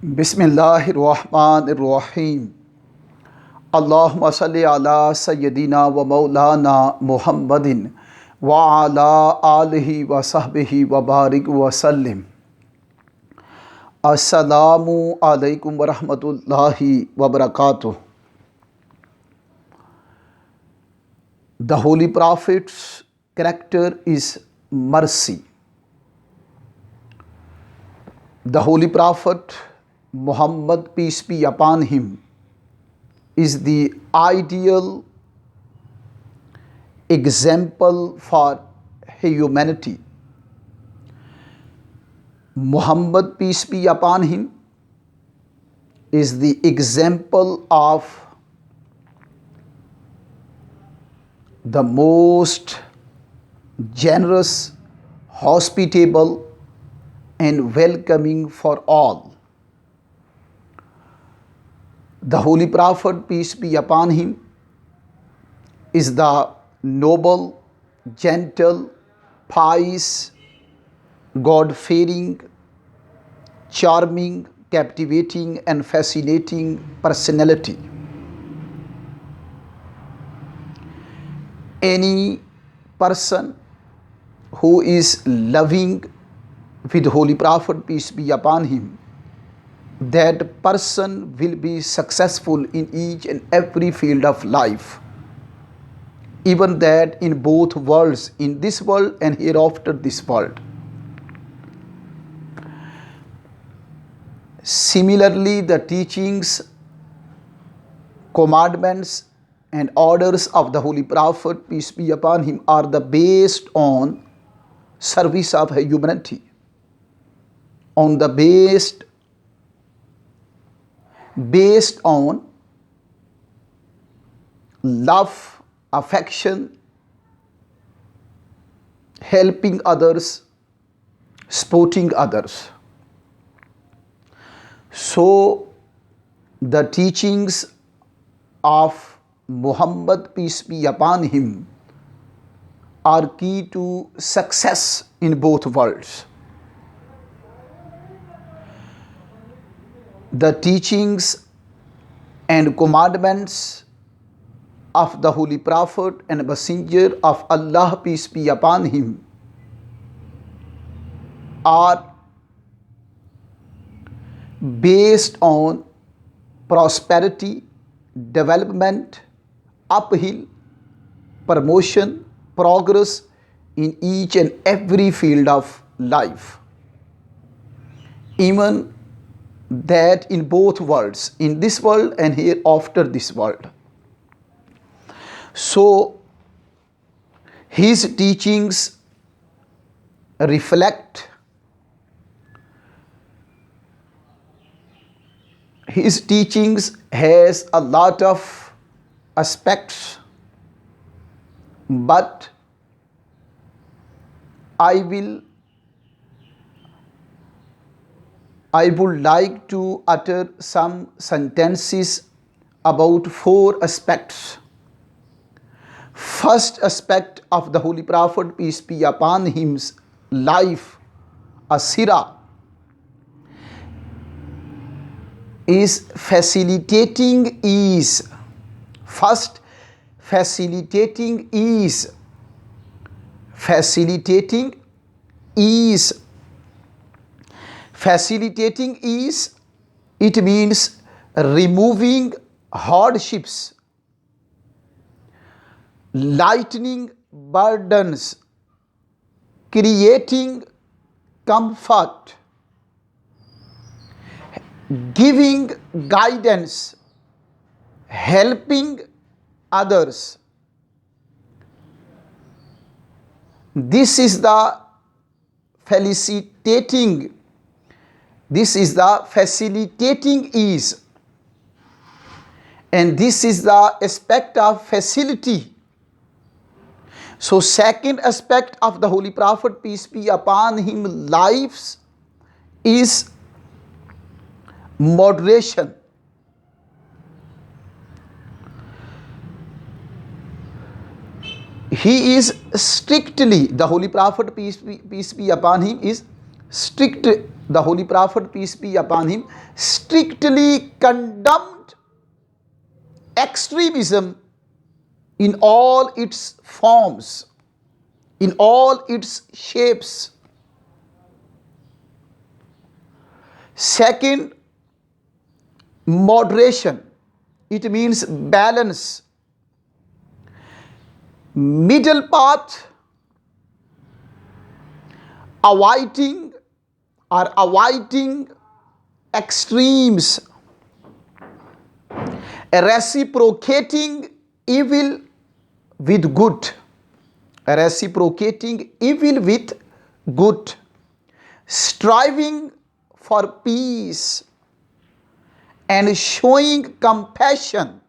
बिस्मिल्लाहिर्रहमानिर्रहीम। अल्लाहुम्मा सल्लि अला सय्यदिना व मौलाना मुहम्मदिन व अला आलिहि व सहबिहि व बारिक व सल्लिम। अस्सलामु अलैकुम व रहमतुल्लाहि व बरकातुहू। The Holy Prophet's character is mercy. The Holy Prophet Muhammad, peace be upon him, is the ideal example for humanity. Muhammad, peace be upon him, is the example of the most generous, hospitable, and welcoming for all. The Holy Prophet, peace be upon him, is the noble, gentle, pious, God-fearing, charming, captivating, and fascinating personality. Any person who is loving with Holy Prophet, peace be upon him, that person will be successful in each and every field of life, even that in both worlds, in this world and hereafter this world. Similarly, the teachings, commandments, and orders of the Holy Prophet, peace be upon him, are the based on service of humanity, on the based on love, affection, helping others, supporting others. So the teachings of Muhammad, peace be upon him, are key to success in both worlds. The teachings and commandments of the Holy Prophet and Messenger of Allah, peace be upon him, are based on prosperity, development, uphill, promotion, progress in each and every field of life. Even that in both worlds, in this world and hereafter this world. So his teachings reflect, his teachings has a lot of aspects, but I would like to utter some sentences about 4 aspects. First aspect of the Holy Prophet, peace be upon him's life, asira, is facilitating ease. First, facilitating ease. Facilitating ease. Facilitating ease, it means removing hardships, lightening burdens, creating comfort, giving guidance, helping others. This is the facilitating ease, and this is the aspect of facility. So second aspect of the Holy Prophet, peace be upon him, lives is moderation. He is strictly, the Holy Prophet, peace be upon him, is strict the Holy Prophet, peace be upon him, strictly condemned extremism in all its forms, in all its shapes. Second, moderation. It means balance, middle path, avoiding extremes, reciprocating evil with good, reciprocating evil with good, striving for peace and showing compassion,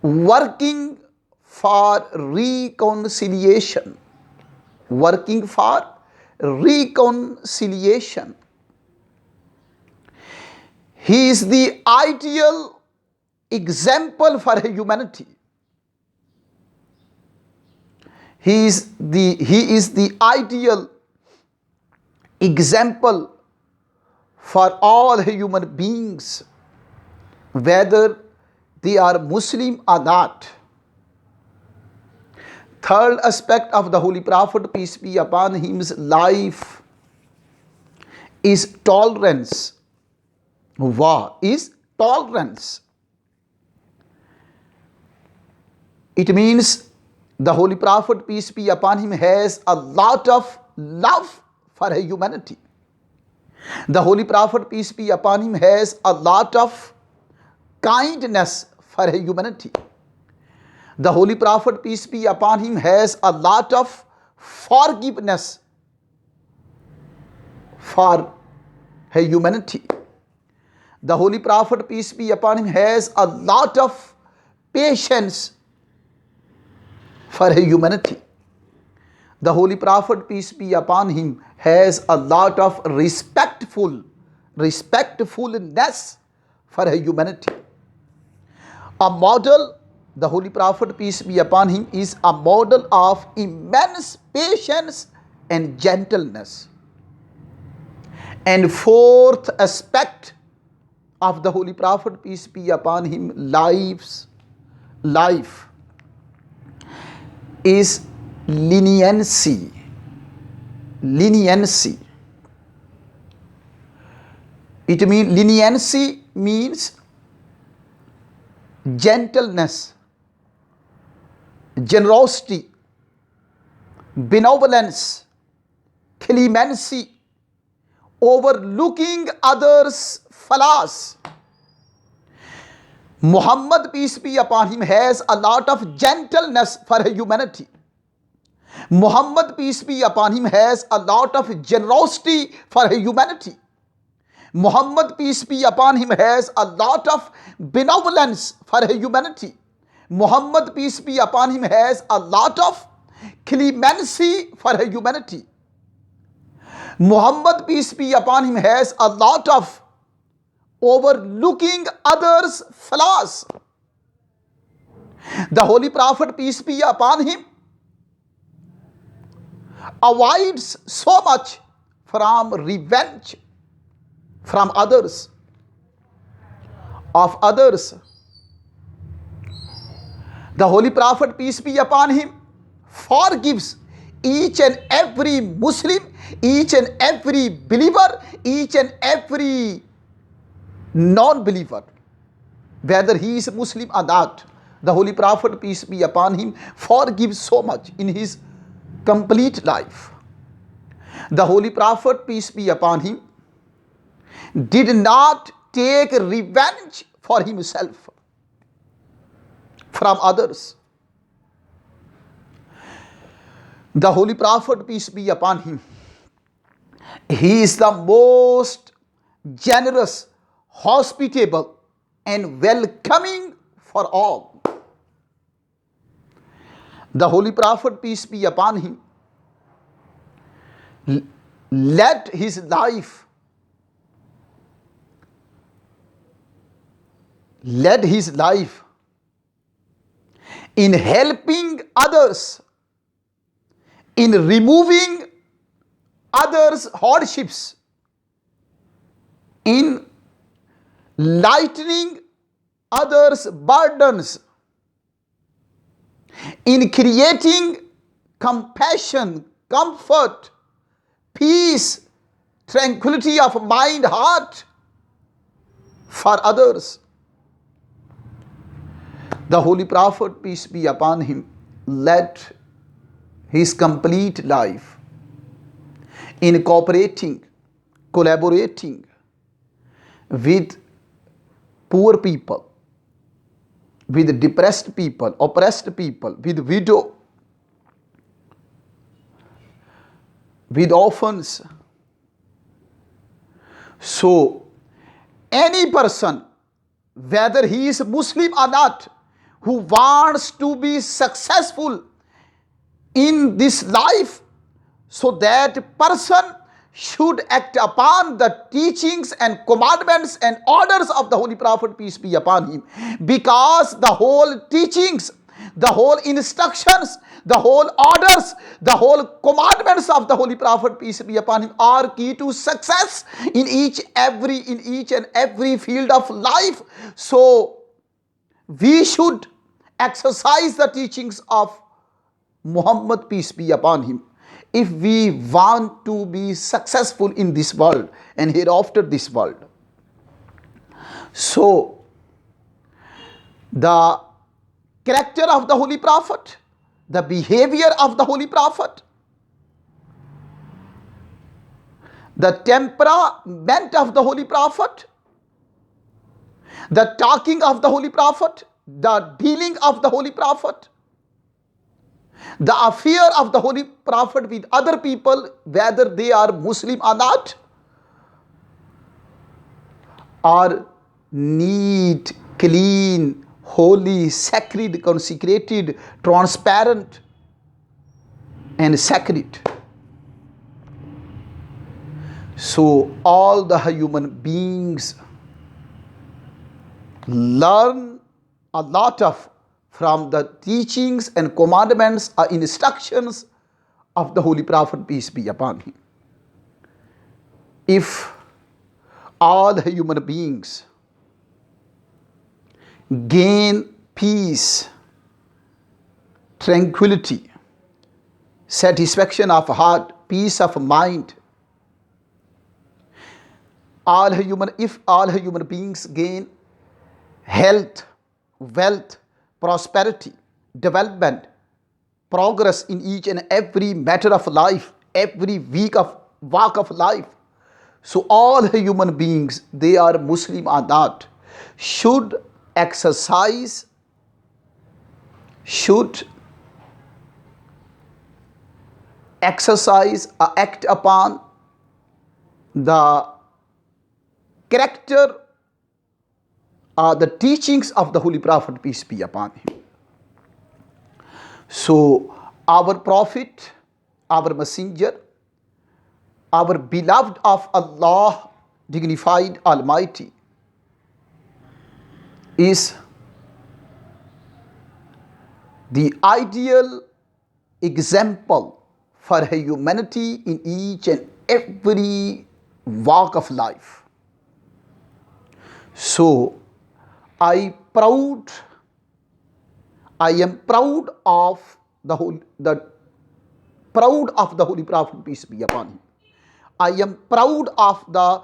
working for reconciliation, working for reconciliation. He is the ideal example for humanity. He is the ideal example for all human beings, whether they are Muslim or not. Third aspect of the Holy Prophet, peace be upon him's life, is tolerance. What is tolerance? It means the Holy Prophet, peace be upon him, has a lot of love for humanity. The Holy Prophet, peace be upon him, has a lot of kindness for humanity. The Holy Prophet, peace be upon him, has a lot of forgiveness for humanity. The Holy Prophet, peace be upon him, has a lot of patience for humanity. The Holy Prophet, peace be upon him, has a lot of respectfulness for humanity. A model, the Holy Prophet, peace be upon him, is a model of immense patience and gentleness. And fourth aspect of the Holy Prophet, peace be upon him, life is leniency. Leniency. Leniency means gentleness, generosity, benevolence, clemency, overlooking others' flaws. Muhammad, peace be upon him, has a lot of gentleness for humanity. Muhammad, peace be upon him, has a lot of generosity for humanity. Muhammad, peace be upon him, has a lot of benevolence for humanity. Muhammad, peace be upon him, has a lot of clemency for humanity. Muhammad, peace be upon him, has a lot of overlooking others' flaws. The Holy Prophet, peace be upon him, avoids so much from revenge from others, of others. The Holy Prophet, peace be upon him, forgives each and every Muslim, each and every believer, each and every non-believer, whether he is Muslim or not. The Holy Prophet, peace be upon him, forgives so much in his complete life. The Holy Prophet, peace be upon him, did not take revenge for himself from others. The Holy Prophet, peace be upon him, he is the most generous, hospitable, and welcoming for all. The Holy Prophet, peace be upon him, led his life in helping others, in removing others' hardships, in lightening others' burdens, in creating compassion, comfort, peace, tranquility of mind, heart for others. The Holy Prophet, peace be upon him, led his complete life in cooperating, collaborating with poor people, with depressed people, oppressed people, with widow, with orphans. So, any person, whether he is Muslim or not, who wants to be successful in this life, so that person should act upon the teachings and commandments and orders of the Holy Prophet, peace be upon him, because the whole teachings, the whole instructions, the whole orders, the whole commandments of the Holy Prophet, peace be upon him, are key to success in each and every field of life. So we should exercise the teachings of Muhammad, peace be upon him, if we want to be successful in this world and hereafter this world. So the character of the Holy Prophet, the behavior of the Holy Prophet, the temperament of the Holy Prophet, the talking of the Holy Prophet, the dealing of the Holy Prophet, the affair of the Holy Prophet with other people, whether they are Muslim or not, are neat, clean, holy, sacred, consecrated, transparent, and sacred. So all the human beings learn a lot of from the teachings and commandments or instructions of the Holy Prophet, peace be upon him. If all human beings gain peace, tranquility, satisfaction of heart, peace of mind, if all human beings gain health, wealth, prosperity, development, progress in each and every matter of life, every walk of life, so all human beings, they are Muslim or not, should exercise, or act upon the character or the teachings of the Holy Prophet, peace be upon him. So our Prophet, our Messenger, our beloved of Allah, dignified Almighty, is the ideal example for humanity in each and every walk of life. So I am proud of the Holy Prophet, peace be upon him. I am proud of the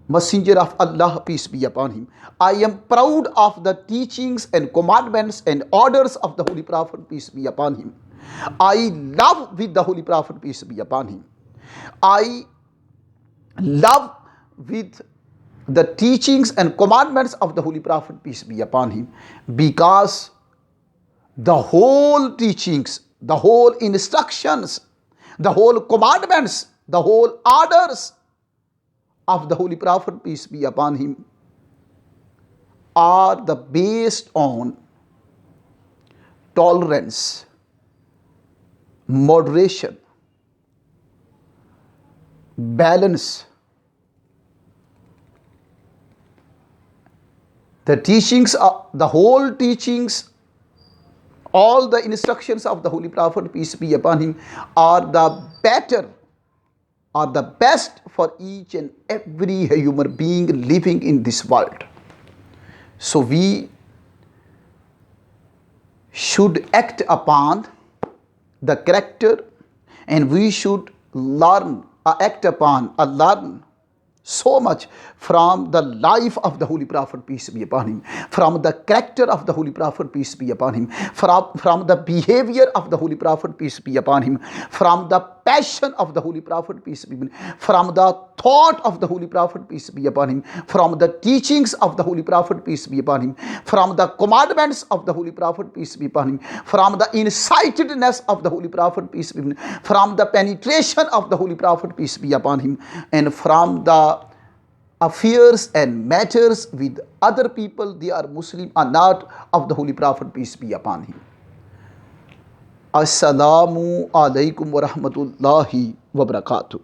Messenger of Allah, peace be upon him. I am proud of the teachings and commandments and orders of the Holy Prophet, peace be upon him. I love with the Holy Prophet, peace be upon him. I love with the teachings and commandments of the Holy Prophet, peace be upon him, because the whole teachings, the whole instructions, the whole commandments, the whole orders of the Holy Prophet, peace be upon him, are based on tolerance, moderation, balance. The teachings, the whole teachings, all the instructions of the Holy Prophet, peace be upon him, are the better are the best for each and every human being living in this world. So we should act upon the character, and we should learn, act upon, learn so much from the life of the Holy Prophet, peace be upon him, from the character of the Holy Prophet, peace be upon him, from the behavior of the Holy Prophet, peace be upon him, from the passion of the Holy Prophet, peace be upon him, from the thought of the Holy Prophet, peace be upon him, from the teachings of the Holy Prophet, peace be upon him, from the commandments of the Holy Prophet, peace be upon him, from the insightedness of the Holy Prophet, peace be upon him, from the penetration of the Holy Prophet, peace be upon him, and from the affairs and matters with other people, they are Muslim or not, of the Holy Prophet, peace be upon him. Assalamu alaikum wa rahmatullahi wa barakatuh.